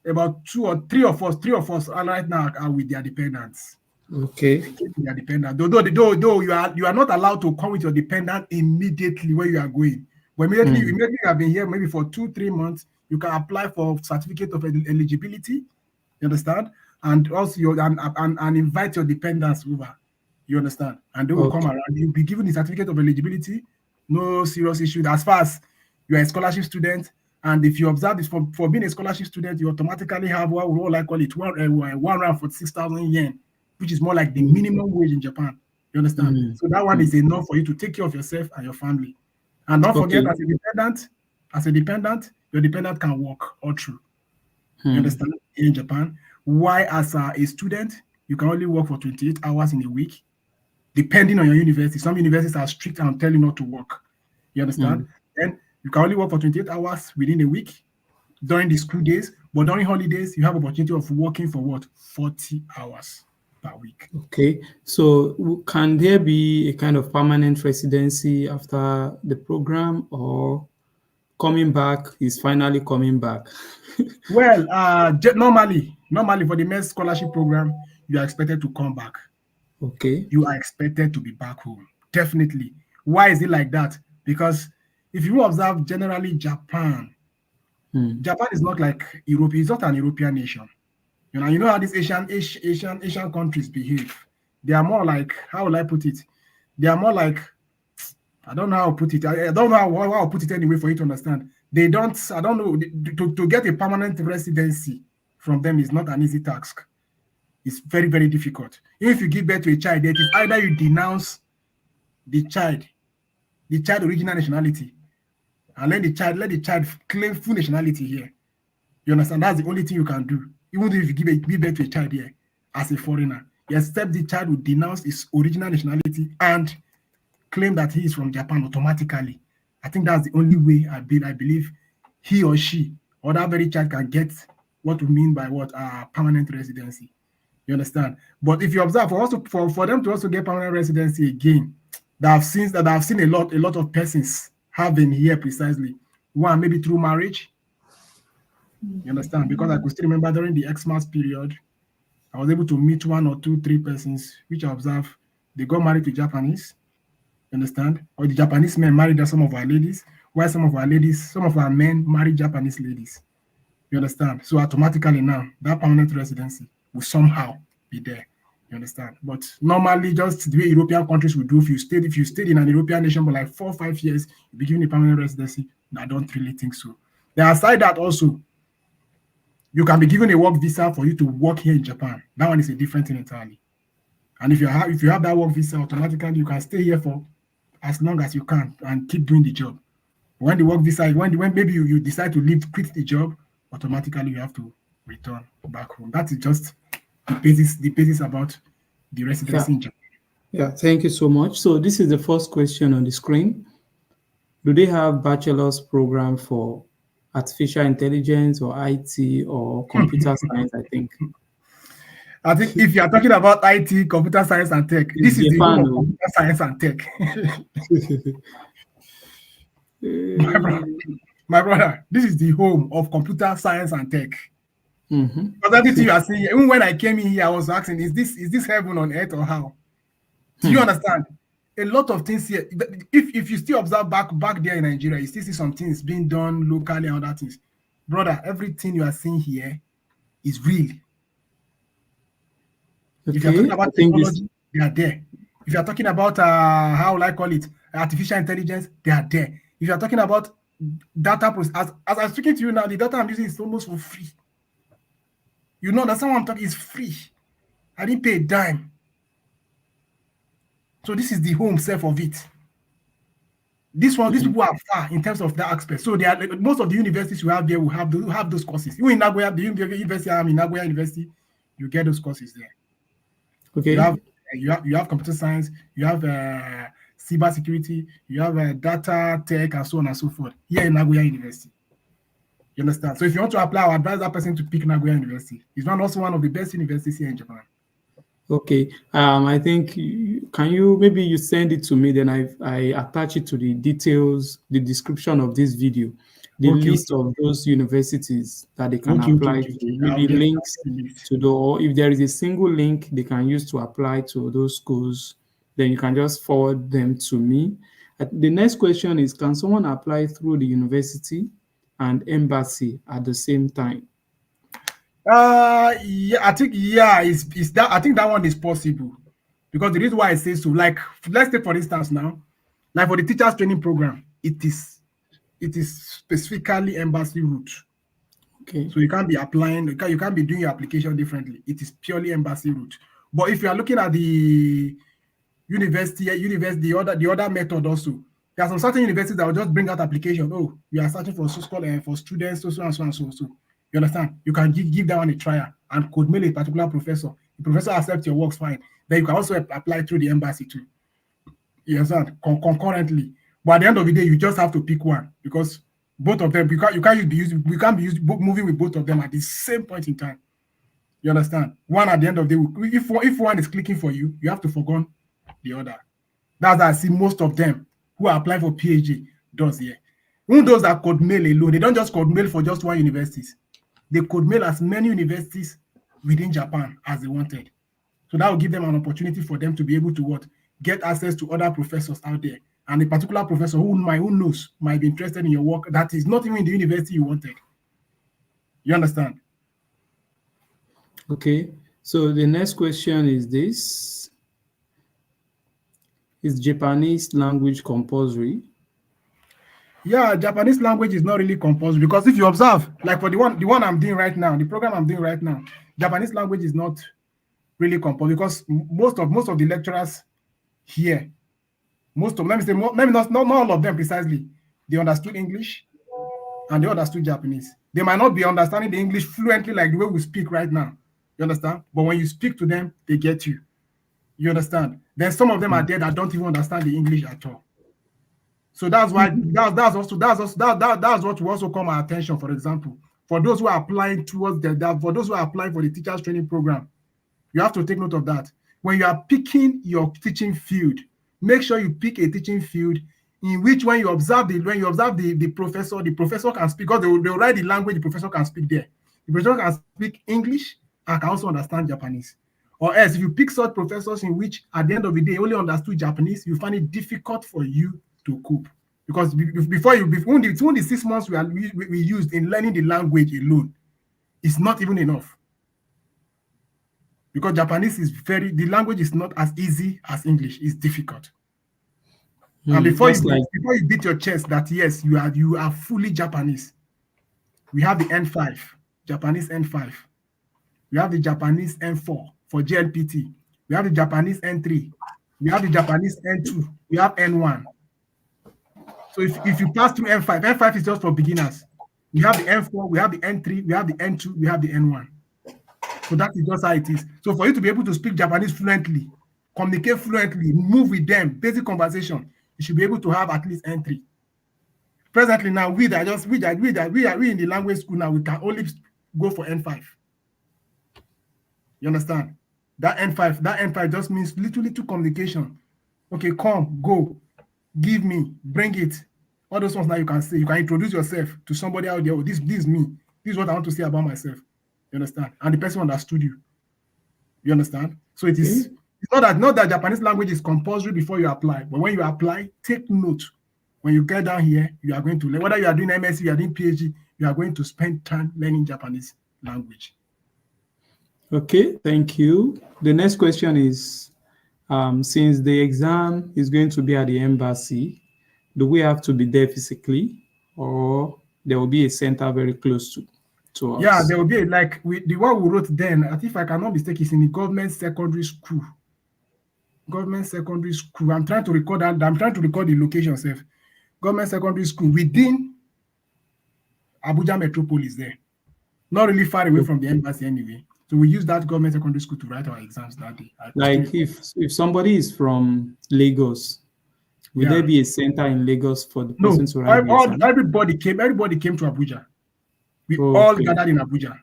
about 2 or 3 of us are right now are with their dependents. Okay. Their dependent. Though you are not allowed to come with your dependent immediately where you are going. But immediately you have been here maybe for 2-3 months, you can apply for certificate of eligibility. You understand? And also and invite your dependents over. You understand? And they will come around. You'll be given the certificate of eligibility. No serious issue. As far as you are a scholarship student, and if you observe this for being a scholarship student, you automatically have what we all call it 146,000 yen, which is more like the minimum wage in Japan. You understand? So that one is enough for you to take care of yourself and your family. And don't forget, as a dependent, your dependent can work all through. You understand? In Japan. Why, as a student, you can only work for 28 hours in a week, depending on your university. Some universities are strict and tell you not to work. You understand? Then you can only work for 28 hours within a week during the school days, but during holidays, you have opportunity of working for what? 40 hours per week. Okay. So can there be a kind of permanent residency after the program, or coming back is finally coming back? Well, normally for the MEXT scholarship program, you are expected to come back. Okay. You are expected to be back home. Definitely. Why is it like that? Because if you observe generally Japan is not like Europe. It's not an European nation. You know how these Asian countries behave. They are more like, how will I put it? They are more like, I don't know how to put it. I don't know how to put it anyway for you to understand. They don't, I don't know, to get a permanent residency from them is not an easy task. It's very, very difficult. If you give birth to a child, it is either you denounce the child original nationality, and let the child claim full nationality here. You understand? That's the only thing you can do. Even if you give birth to a child here as a foreigner, except the child will denounce his original nationality and claim that he is from Japan automatically. I think that's the only way I believe he or she or that very child can get what we mean by permanent residency. You understand? But if you observe, for them to also get permanent residency again, I've seen a lot of persons having here precisely. One, maybe through marriage. You understand? Because I could still remember during the Xmas period, I was able to meet 1 or 2, 3 persons, which I observed, they got married to Japanese. You understand? Or the Japanese men marry some of our ladies, while some of our men marry Japanese ladies. You understand? So automatically now, that permanent residency will somehow be there. You understand? But normally, just the way European countries would do, if you stayed in an European nation for like 4 or 5 years, you be given a permanent residency. I don't really think so. Then aside that also, you can be given a work visa for you to work here in Japan. That one is a different thing entirely. And if you have that work visa, automatically you can stay here for as long as you can and keep doing the job. When the work visa, when maybe you decide to leave, quit the job, automatically you have to return back home. That is just the basis about the residency in Japan. Yeah, thank you so much. So this is the first question on the screen. Do they have bachelor's program for artificial intelligence or IT or computer science, I think? I think if you are talking about IT, computer science and tech, this is the home of computer science and tech. My brother, this is the home of computer science and tech. Because everything you are saying, even when I came in here, I was asking, is this heaven on earth or how? Do you understand? A lot of things here. If you still observe back there in Nigeria, you still see some things being done locally and other things. Brother, everything you are seeing here is real. Okay. If you're talking about technology, they are there. If you're talking about how will I call it, artificial intelligence, they are there. If you're talking about data process, as I'm speaking to you now, the data I'm using is almost for free. You know that someone I'm talking is free. I didn't pay a dime. So this is the home self of it. These people are far in terms of that aspect. So they are most of the universities we have there will have those courses. You in Nagoya, the university I'm in Nagoya University, you get those courses there. Okay. You have computer science, you have cyber security, you have data tech, and so on and so forth here in Nagoya University. You understand? So if you want to apply, I would advise that person to pick Nagoya University. It's also one of the best universities here in Japan. Okay. I think can you maybe you send it to me, then I attach it to the details, the description of this video, the list of those universities that they can apply to, maybe links to the, or if there is a single link they can use to apply to those schools, then you can just forward them to me. The next question is, can someone apply through the university and embassy at the same time? Yeah, I think is that I think that one is possible, because the reason why I say so, like let's take for instance now, like for the teachers training program, it is specifically embassy route. Okay. So you can't be applying, you can't be doing your application differently. It is purely embassy route. But if you are looking at the university, the other method also, there are some certain universities that will just bring out application. Oh, we are searching for for students, so and so. You understand? You can give that one a trial and could mail a particular professor. The professor accepts your works, fine. Then you can also apply through the embassy too. You understand? Concurrently. But at the end of the day, you just have to pick one, because both of them, we can't be moving with both of them at the same point in time. You understand? One at the end of the day, if one is clicking for you, you have to forgo the other. That's how I see most of them who are applying for PhD does here. Even those that code mail alone, they don't just code mail for just one university. They could mail as many universities within Japan as they wanted. So that will give them an opportunity for them to be able to get access to other professors out there. And a particular professor who knows might be interested in your work that is not even in the university you wanted. You understand? Okay. So the next question is this. Is Japanese language compulsory? Yeah, Japanese language is not really compulsory, because if you observe, like for the one I'm doing right now, the program I'm doing right now, Japanese language is not really compulsory, because most of the lecturers here, maybe not all of them precisely, they understood English and they understood Japanese. They might not be understanding the English fluently like the way we speak right now. You understand? But when you speak to them, they get you. You understand? Then some of them are there that don't even understand the English at all. So that's why that's what will also come our attention. For example, for those who are applying for the teachers training program, you have to take note of that. When you are picking your teaching field, make sure you pick a teaching field in which when you observe the professor can speak, because they'll write the language the professor can speak there. The professor can speak English and can also understand Japanese. Or else, if you pick such professors in which, at the end of the day, only understood Japanese, you find it difficult for you to cope. Because before only the 6 months we used in learning the language alone, it's not even enough. Because Japanese is the language is not as easy as English. It's difficult. And before you beat your chest that yes, you are fully Japanese, we have the N5, Japanese N5. We have the Japanese N4 for JLPT. We have the Japanese N3. We have the Japanese N2. We have N1. So if you pass through N5, N5 is just for beginners. We have the N4, we have the N3, we have the N2, we have the N1. So that is just how it is. So for you to be able to speak Japanese fluently, communicate fluently, move with them, basic conversation, you should be able to have at least N3. Presently now, we in the language school now, we can only go for N5. You understand? That N5 just means little communication. Okay, come, go, give me, bring it. All those ones now you can say. You can introduce yourself to somebody out there. Oh, this is me. This is what I want to say about myself. You understand? And the person understood you. You understand? So it is. It's not that Japanese language is compulsory before you apply, but when you apply, take note. When you get down here, you are going to learn. Whether you are doing MSc, you are doing PhD, you are going to spend time learning Japanese language. Okay, thank you. The next question is, since the exam is going to be at the embassy, do we have to be there physically, or there will be a center very close to us? Yeah, there will be the one we wrote then. I think if I cannot mistake, is in the government secondary school. Government secondary school. I'm trying to record that. I'm trying to record the location itself. Government secondary school within Abuja metropolis there. Not really far away from the embassy anyway. So we use that government secondary school to write our exams that day. Like if somebody is from Lagos, will there be a center in Lagos for the person to write the exam? Everybody came to Abuja. We all gathered in Abuja.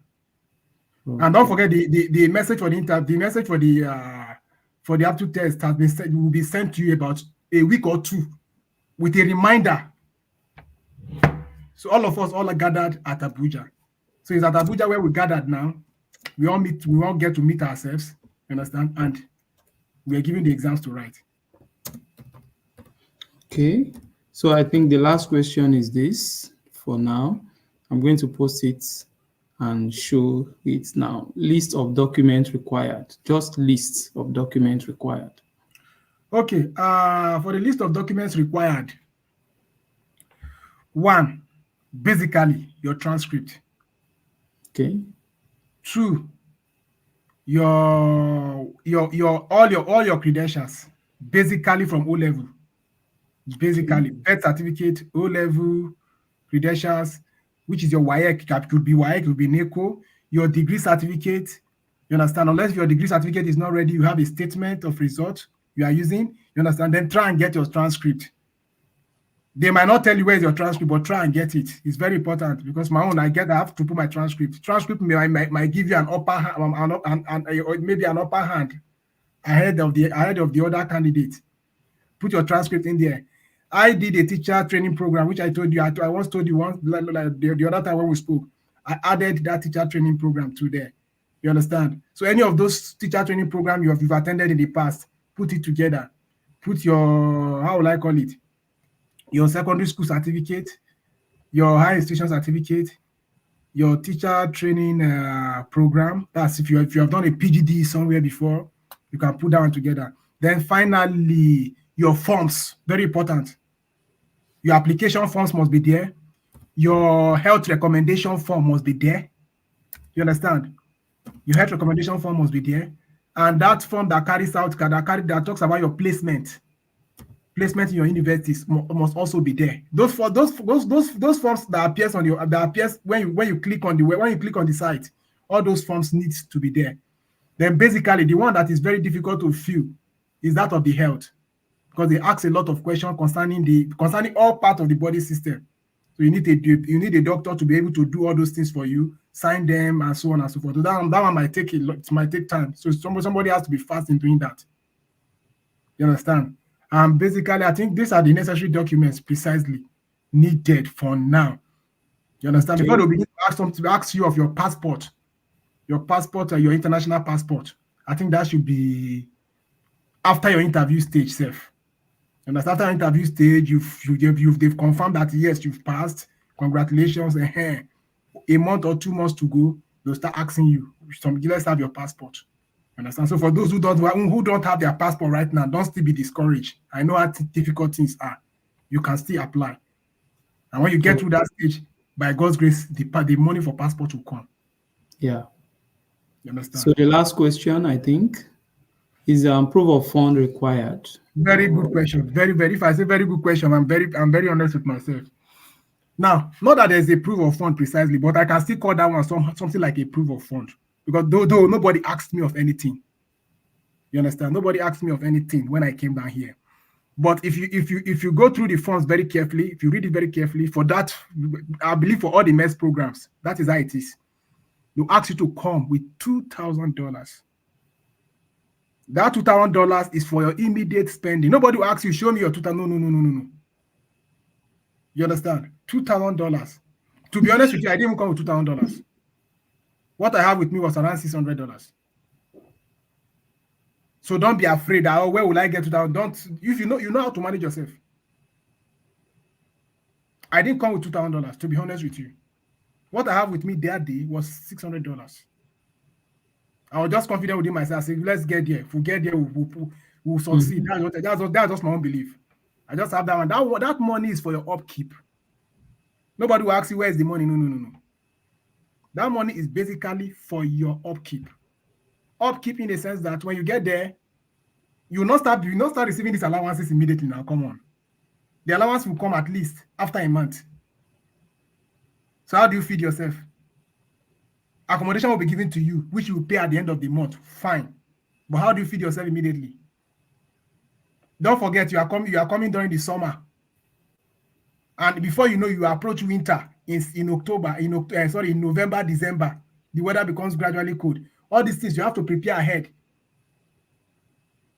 Okay. And don't forget the message for the message for the aptitude test has been sent, will be sent to you about a week or two with a reminder. So all of us all are gathered at Abuja. So it's at Abuja where we gathered now. We all get to meet ourselves, you understand? And we are giving the exams to write. Okay. So I think the last question is this for now. I'm going to post it and show it now. List of documents required. Just list of documents required. Okay. For the list of documents required, 1, basically your transcript. Okay. 2, all your credentials, basically from O-level. Basically, birth certificate, O-level, credentials, which is your WAEC, could be WAEC, could be NECO, your degree certificate. You understand? Unless your degree certificate is not ready, you have a statement of result you are using. You understand? Then try and get your transcript. They might not tell you where's your transcript, but try and get it. It's very important because my own, I have to put my transcript. Transcript might give you an upper hand, or maybe an upper hand ahead of the other candidate. Put your transcript in there. I did a teacher training program, which I told you. I once told you once the other time when we spoke. I added that teacher training program to there. You understand? So any of those teacher training programs you've attended in the past, put it together. Put your, how will I call it? Your secondary school certificate, your higher institution certificate, your teacher training program. That's if you have done a PGD somewhere before, you can put that one together. Then finally, your forms, very important. Your application forms must be there. Your health recommendation form must be there. You understand? Your health recommendation form must be there. And that form that talks about your placement in your universities must also be there. Those forms that appears when you click on the site, all those forms need to be there. Then basically the one that is very difficult to fill is that of the health, because they ask a lot of questions concerning all parts of the body system. So you need a doctor to be able to do all those things for you, sign them, and so on and so forth. So that one might take time. So somebody has to be fast in doing that. You understand? Basically, I think these are the necessary documents precisely needed for now. You understand? Okay. Before they begin to ask you of your passport or your international passport. I think that should be after your interview stage, self. And after interview stage, they've confirmed that yes, you've passed. Congratulations. A month or 2 months to go, they'll start asking you, let's have your passport. Understand? So for those who don't have their passport right now, don't still be discouraged. I know how difficult things are. You can still apply. And when you get through that stage, by God's grace, the money for passport will come. Yeah. You understand? So the last question, I think, is proof of fund required? Very good question. Very, very. If I say very good question, I'm very honest with myself. Now, not that there's a proof of fund precisely, but I can still call that one something like a proof of fund. Because though nobody asked me of anything. You understand? Nobody asked me of anything when I came down here. But if you go through the funds very carefully, if you read it very carefully, for that, I believe for all the MEST programs, that is how it is. They'll ask you to come with $2,000. That $2,000 is for your immediate spending. Nobody will ask you, show me your $2,000. No. You understand? $2,000. To be honest with you, I didn't even come with $2,000. What I have with me was around $600. So don't be afraid. Where will I get $2,000? Don't. If you know how to manage yourself. I didn't come with $2,000. To be honest with you, what I have with me that day was $600. I was just confident within myself. I said, let's get there. If we get there, we'll succeed. That's just my own belief. I just have that one. That money is for your upkeep. Nobody will ask you, where's the money? No. That money is basically for your upkeep. Upkeep in the sense that when you get there, you will not start receiving these allowances immediately now. Come on. The allowance will come at least after a month. So how do you feed yourself? Accommodation will be given to you, which you will pay at the end of the month. Fine. But how do you feed yourself immediately? Don't forget, you are coming during the summer. And before you know, you approach winter in November, December. The weather becomes gradually cold. All these things, you have to prepare ahead.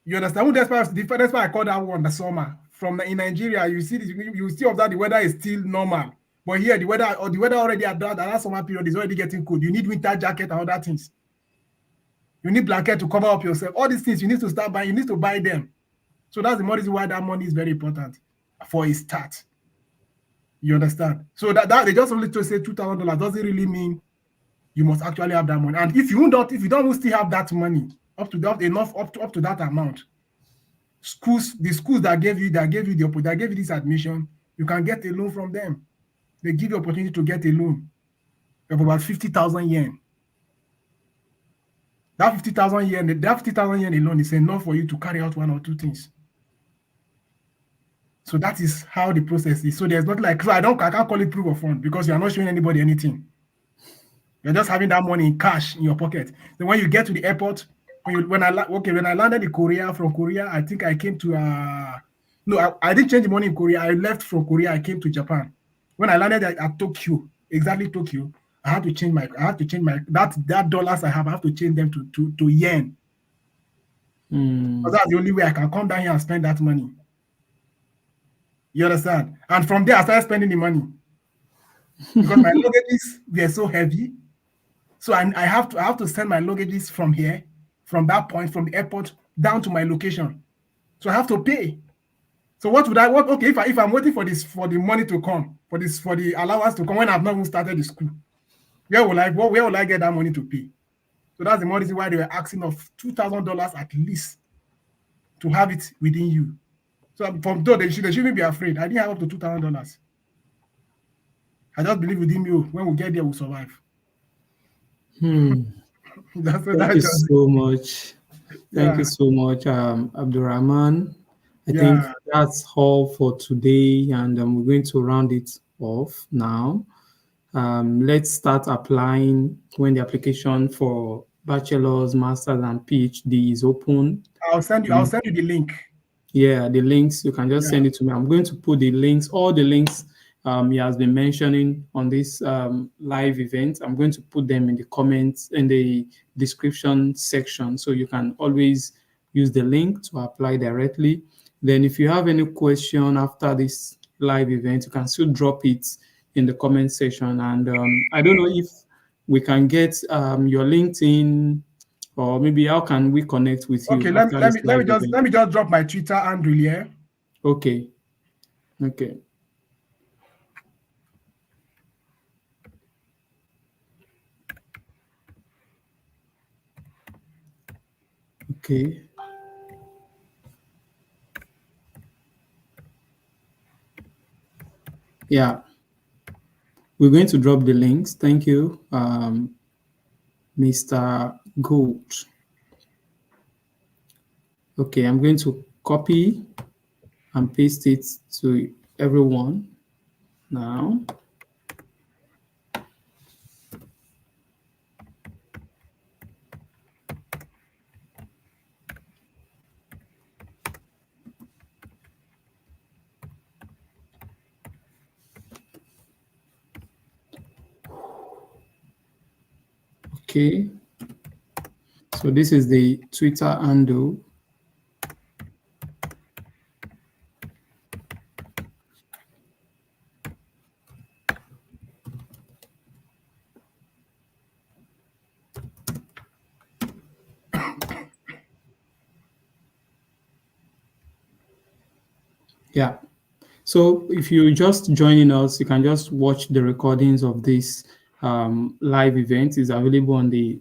You understand? That's why I call that one the summer. In Nigeria, you see observe the weather is still normal. But here, the weather already at that summer period is already getting cold. You need winter jacket and other things. You need blanket to cover up yourself. All these things you need to start buying. You need to buy them. So that's the reason why that money is very important for a start. You understand? So that they just only to say $2,000 doesn't really mean you must actually have that money. And if you don't still have that money up to that amount, the schools that gave you this admission, you can get a loan from them. They give you opportunity to get a loan of about 50,000 yen. That 50,000 yen alone is enough for you to carry out one or two things. So that is how the process is. So there's not like, I can't call it proof of fund because you are not showing anybody anything. You're just having that money in cash in your pocket. Then when you get to the airport, when I landed in Korea, from Korea, I think I came to I didn't change the money in Korea. I left from Korea. I came to Japan. When I landed at Tokyo, exactly Tokyo, I had to change that dollars I have to change them to yen. Because that's the only way I can come down here and spend that money. You understand? And from there, I started spending the money because my luggages were so heavy. So I have to send my luggages from here, from that point, from the airport down to my location. So I have to pay. So if I'm waiting for the money to come, for the allowance to come when I've not even started the school, where will I get that money to pay? So that's the more reason why they were asking of $2,000 at least to have it within you. So from though they shouldn't be afraid. I didn't have up to $2,000. I just believe within you. When we get there, we'll survive. Thank you so much. Thank you so much, Abdulrahman. I think that's all for today, and we're going to round it off now. Let's start applying when the application for bachelor's, master's, and PhD is open. I'll send you the link. Yeah, the links, you can just send it to me. I'm going to put the links, all the links he has been mentioning on this live event. I'm going to put them in the comments, in the description section, so you can always use the link to apply directly. Then if you have any question after this live event, you can still drop it in the comment section. And I don't know if we can get your LinkedIn or maybe how can we connect with you Okay, after this live event? let me just drop my Twitter handle here. Okay. Okay. Okay. Yeah. We're going to drop the links. Thank you, Mr. Gold. Okay, I'm going to copy and paste it to everyone now. Okay, so this is the Twitter handle. Yeah. So if you're just joining us, you can just watch the recordings of this live event. It's available on the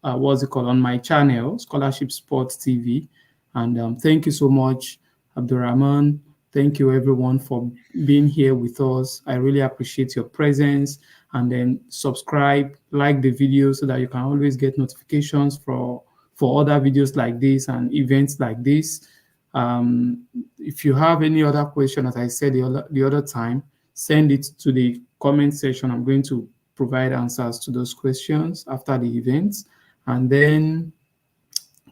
what's it called, on my channel, Scholarship Sports TV. And thank you so much, Abdulrahman. Thank you everyone for being here with us. I really appreciate your presence. And then subscribe, like the video so that you can always get notifications for other videos like this and events like this. If you have any other question, as I said the other time, send it to the comment section. I'm going to provide answers to those questions after the event. And then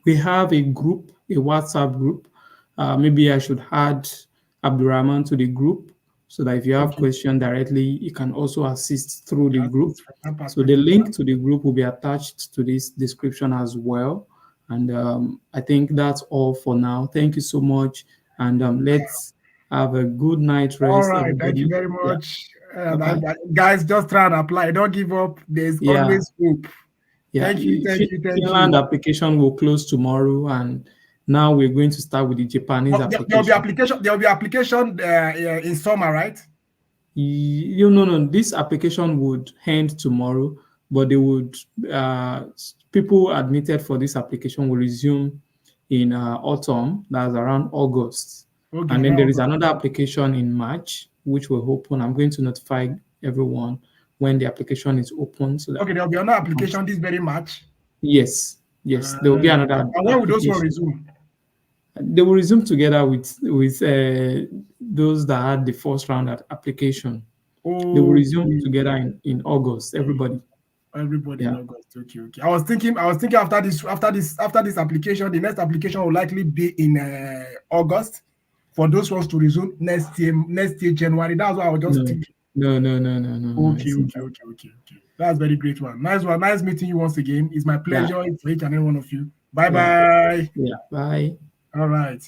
we have a group, a WhatsApp group. Maybe I should add Abdulrahman to the group so that if you have questions directly, you can also assist through the group. So the link to the group will be attached to this description as well. And I think that's all for now. Thank you so much. And let's have a good night rest. All right. Everybody. Thank you very much. Yeah. Guys, just try and apply. Don't give up. There's always hope. Yeah. Thank you. Finland application will close tomorrow, and now we're going to start with the Japanese application. There will be application in summer, right? No. This application would end tomorrow, but they would people admitted for this application will resume in autumn. That's around August. Okay, and then there is another application in March, which will open. I'm going to notify everyone when the application is open. So that there will be another application this very March. Yes. There will be another. And when will those one resume? They will resume together with those that had the first round application. They will resume together in August. Everybody in August. Okay. I was thinking after this application, the next application will likely be in August for those ones to resume next year January. That's what I was just thinking. No. Okay. That's very great one. Nice meeting you once again. It's my pleasure for each and every one of you. Bye. Yeah, bye. All right.